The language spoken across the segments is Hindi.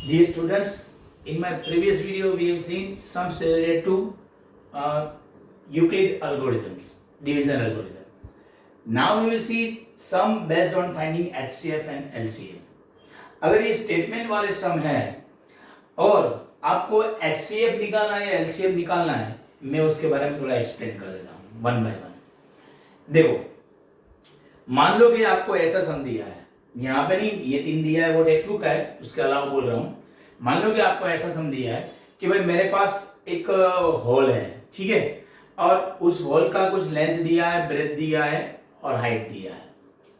Dear students, in my previous video we have seen some related to Euclid algorithms, division algorithm. Now we will see some based on finding HCF and LCM. अगर ये स्टेटमेंट वाले सम है और आपको HCF निकालना है या LCM निकालना है, मैं उसके बारे में थोड़ा एक्सप्लेन कर देता हूँ वन बाय वन। देखो, मान लो कि आपको ऐसा सम दिया है, यहाँ पे नहीं, ये 3 दिया है वो टेक्स्ट बुक है, उसके अलावा बोल रहा हूँ। मान लो कि आपको ऐसा सम दिया है कि भाई मेरे पास एक होल है, ठीक है, और उस होल का कुछ लेंथ दिया है, ब्रेथ दिया है और हाइट दिया है,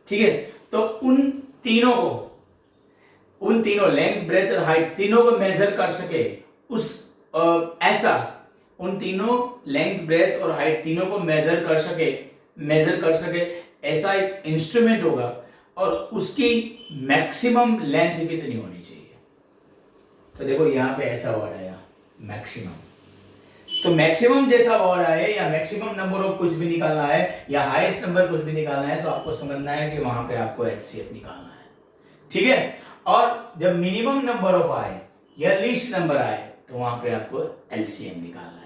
ठीक है। तो उन तीनों लेंथ, ब्रेथ और हाइट तीनों को मेजर कर सके उन तीनों लेंथ, ब्रेथ और हाइट तीनों को मेजर कर सके ऐसा एक इंस्ट्रूमेंट होगा और उसकी मैक्सिमम लेंथ कितनी होनी चाहिए। तो देखो यहाँ पे ऐसा वर्ड आया मैक्सिमम, तो मैक्सिमम जैसा वर्ड आए या मैक्सिमम नंबर ऑफ कुछ भी निकालना है या हाईएस्ट नंबर कुछ भी निकालना है तो आपको समझना है कि वहां पे आपको HCF निकालना है, ठीक है। और जब मिनिमम नंबर ऑफ आए या लीस्ट नंबर आए तो वहां पे आपको LCM निकालना है।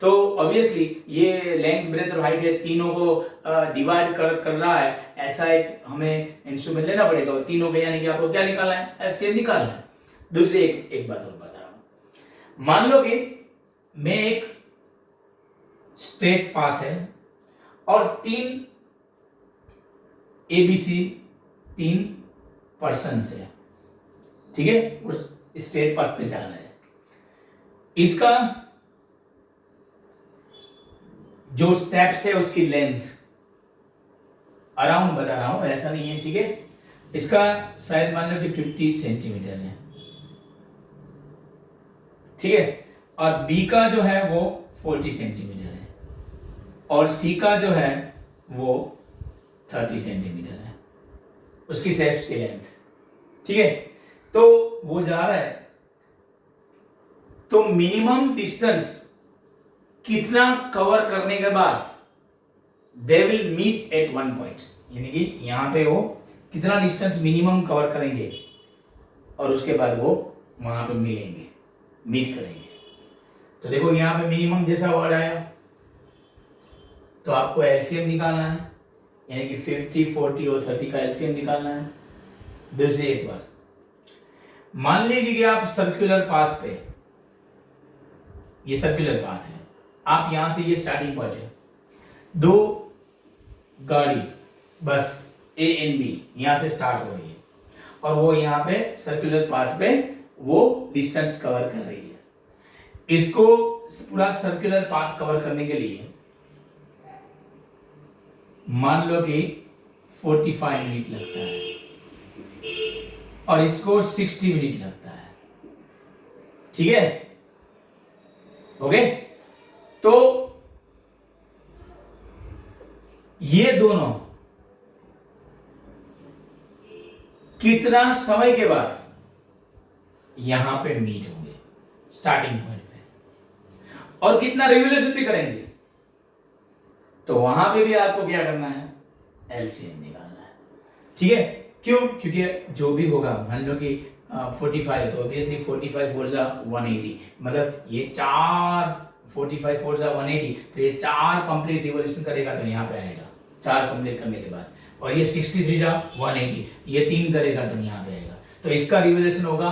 तो ऑब्वियसली ये लेंथ, ब्रेथ और हाइट है, तीनों को डिवाइड कर रहा है, ऐसा एक हमें इंस्ट्रूमेंट लेना पड़ेगा तीनों को, यानी कि आपको क्या निकालना है, LCM निकालना है। दूसरी एक बात और बता रहा हूं, मान लो कि मैं एक स्ट्रेट पाथ है और 3 ABC 3 पर्सन्स है, ठीक है, उस स्ट्रेट पाथ पे जाना है। इसका जो स्टेप्स है उसकी लेंथ अराउंड बता रहा हूं, ऐसा नहीं है, ठीक है। इसका शायद मान लो कि 50 सेंटीमीटर है, ठीक है, और B का जो है वो 40 सेंटीमीटर है और C का जो है वो 30 सेंटीमीटर है, उसकी स्टेप्स की लेंथ, ठीक है। तो वो जा रहा है, तो मिनिमम डिस्टेंस कितना कवर करने के बाद they will meet at one point, यानी कि यहां पे वो कितना डिस्टेंस मिनिमम कवर करेंगे और उसके बाद वो वहां पे मिलेंगे, मीट करेंगे। तो देखो यहां पे मिनिमम जैसा वर्ड आया तो आपको LCM निकालना है, यानी कि 50, 40 और 30 का LCM निकालना है। दूसरी एक बात, मान लीजिए कि आप सर्कुलर पाथ पे, ये सर्कुलर पाथ है, आप यहां से, ये स्टार्टिंग पॉइंट है, 2 गाड़ी बस A and B यहां से स्टार्ट हो रही है और वो यहां पे सर्कुलर पाथ पे वो डिस्टेंस कवर कर रही है। इसको पूरा सर्कुलर पाथ कवर करने के लिए मान लो कि 45 मिनट लगता है और इसको 60 मिनट लगता है, ठीक है, ओके। तो ये दोनों कितना समय के बाद यहां पे मीट होंगे स्टार्टिंग पॉइंट पे, और कितना रिवोल्यूशन भी करेंगे, तो वहां पे भी आपको क्या करना है, LCM निकालना है, ठीक है। क्यों? क्योंकि जो भी होगा, मान लो कि 45 है तो ऑब्वियसली 45 4 जा 180, मतलब ये 45 4 जा 180, तो ये 4 कंप्लीट रिवोल्यूशन करेगा तो यहाँ पे आएगा 4 कंप्लीट करने के बाद, और ये 63 जा 180, ये 3 करेगा तो यहाँ पे आएगा, तो इसका रिवोल्यूशन होगा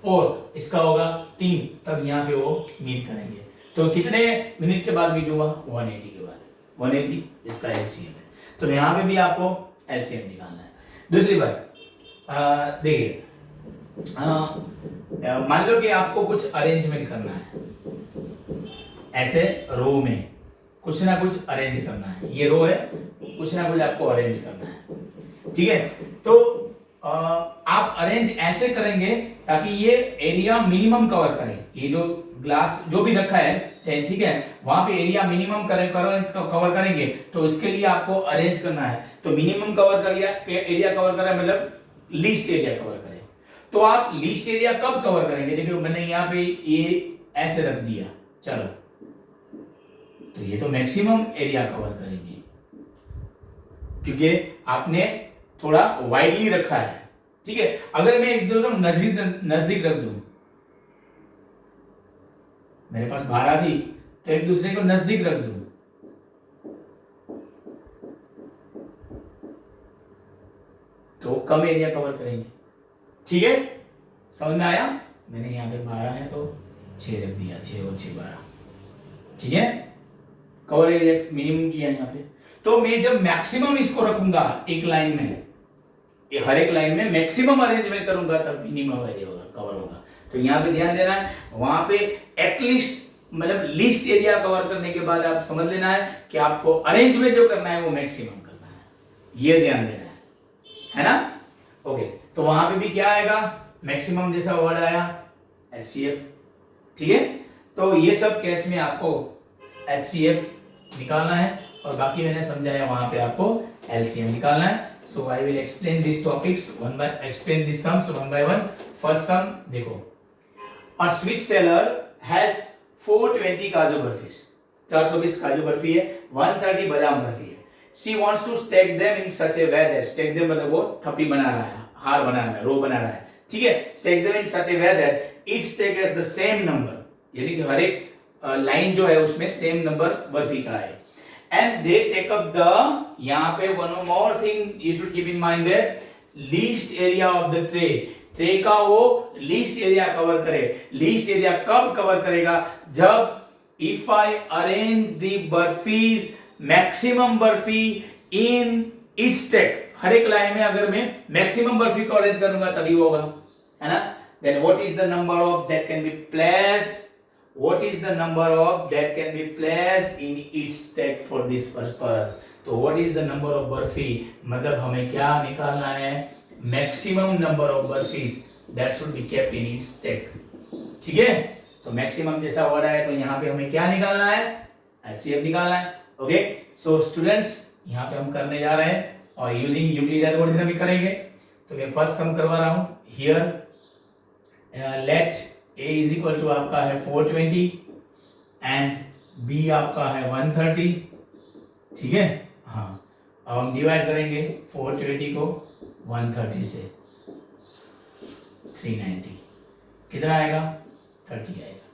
4, इसका होगा 3, तब यहाँ पे वो मीट करेंगे। तो कितने मिनट के बाद मीट हुआ, 180 के बाद, 180 इसका LCM है। तो यहाँ पे भी आपको LCM निकालना है। दूसरी बात, देखिए, मान लो कि आपको कुछ अरेंजमेंट करना है, ऐसे रो में कुछ ना कुछ अरेंज करना है, ये रो है, कुछ ना कुछ आपको अरेंज करना है, ठीक है। तो आप अरेंज ऐसे करेंगे ताकि ये एरिया मिनिमम कवर करे, ये जो ग्लास जो भी रखा है, ठीक है, वहां पे एरिया मिनिमम कवर करेंगे, तो इसके लिए आपको अरेंज करना है। तो मिनिमम कवर कर लिया, एरिया कवर करा मतलब लीस्ट एरिया कवर करें। तो आप लीस्ट एरिया कब कवर करेंगे, देखिए मैंने यहाँ पे ये ऐसे रख दिया, चलो, तो ये तो मैक्सिमम एरिया कवर करेंगे क्योंकि आपने थोड़ा वाइडली रखा है, ठीक है। अगर मैं एक नजदीक रख दूं मेरे पास 12 थी तो एक दूसरे को नजदीक रख दूं, तो कम एरिया कवर करेंगे। ठीक है, समझ में आया? मैंने यहाँ पे 12 है तो 6 रख दिया, 6 और 6 12। ठीक है, कवर एरिया मिनिमम किया यहाँ पे। तो मैं जब मैक्सिमम इसको रखूंगा एक लाइन में, हर एक लाइन में मैक्सिमम अरेंजमेंट करूंगा तब मिनिमम एरिया होगा, कवर होगा। तो यहाँ पे ध्यान देना है, वहां पे एटलीस्ट मतलब लीस्ट एरिया कवर करने के बाद आप समझ लेना है कि आपको अरेंजमेंट जो करना है वो मैक्सिमम करना है, ये ध्यान देना है ना? ओके, तो वहां पे भी क्या आएगा, मैक्सिमम जैसा वर्ड आया एचसीएफ। ठीक है, तो ये सब केस में आपको एचसीएफ निकालना है और बाकी मैंने समझाया वहां पे आपको एलसीएम निकालना है। So I will explain this topics explain these sums one by one. First sum देखो, a sweet seller has 420 काजू बर्फीज, 420 काजू बर्फी है, 130 बादाम बर्फी है। She wants to stack them in such a way that, stack them मतलब वो थप्पी बना रहा है, हार बना रहा है, रो बना रहा है। ठीक है, stack them in such a way that each stack has the same number, यानी कि हर एक लाइन जो है उसमें सेम नंबर बर्फी का है। And they take up the, यहाँ पे one more thing you should keep in mind that least area of the tray, tray का वो लीस्ट एरिया कवर करे। लीस्ट एरिया कब कवर करेगा, जब if I arrange the barfis maximum barfi in each stack, हर एक लाइन में अगर मैं मैक्सिमम बर्फी को अरेंज करूंगा तभी होगा, है ना? Then what is the number of that can be placed, what is the number of that can be placed in each stack for this purpose? तो what is the number of barfi, मतलब हमें क्या निकालना है, maximum number of barfis that should be kept in each stack। ठीक है, तो मैक्सिमम जैसा वर्ड है तो यहाँ पे हमें क्या निकालना है, एचसीएफ निकालना है। ओके, सो स्टूडेंट्स यहाँ पे हम करने जा रहे हैं और यूजिंग यूक्लिड एल्गोरिथम भी करेंगे। तो मैं फर्स्ट सम करवा रहा हूँ here, let a is equal to आपका है 420 एंड b आपका है 130। ठीक है, हाँ, अब हम डिवाइड करेंगे 420 को 130 से, 390 कितना आएगा, 30 आएगा।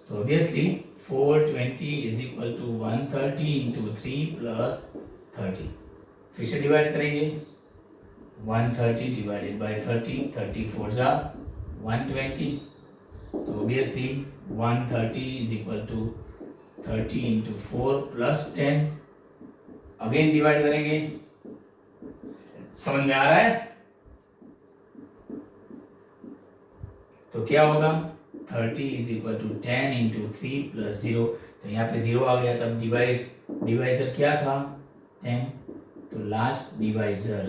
तो obviously 420 is equal to 130 into 3 plus 30। फिर से डिवाइड करेंगे, 130 डिवाइडेड बाई 30, 34 जा 120, तो obviously 130 is equal to 30 into 4 plus 10। Again divide करेंगे, समझ में आ रहा है? तो क्या होगा, 30 is equal to 10 into 3 plus 0, तो यहाँ पे 0 आ गया, तब डिवाइजर क्या था, 10, तो last divisor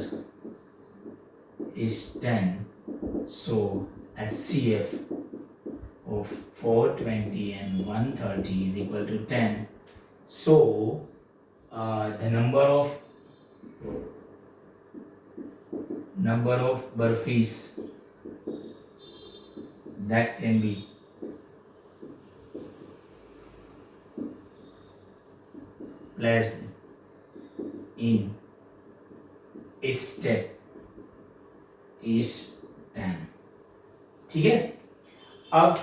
is 10। So HCF of 420 and 130 is equal to 10. So the number of burfis that can be placed in its step is 10। ठीक है, अब